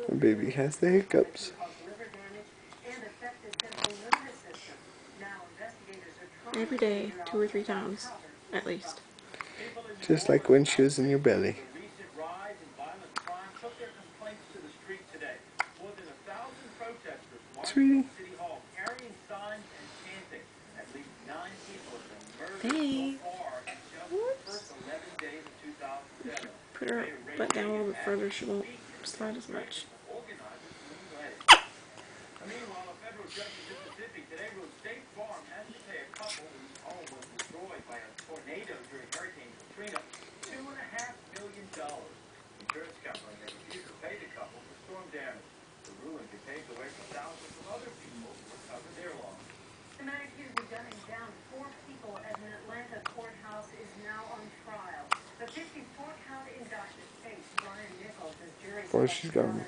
The baby has the hiccups. Every day, 2 or 3 times, at least. Just like when she was in your belly. Sweetie. Hey. Whoops. If you put her butt down a little bit further, she won't slide as much. Meanwhile, a federal judge in Mississippi today ruled State Farm has to pay a couple whose home was destroyed by a tornado during Hurricane Katrina $2.5 million. Insurance company has refused to pay the couple for storm damage. The ruling could pave the way for thousands of other people to recover their loss. The man accused of gunning down 4 people at an Atlanta courthouse is now on trial. The 54-count indictment faced Brian Nichols as jury. Or she's gone.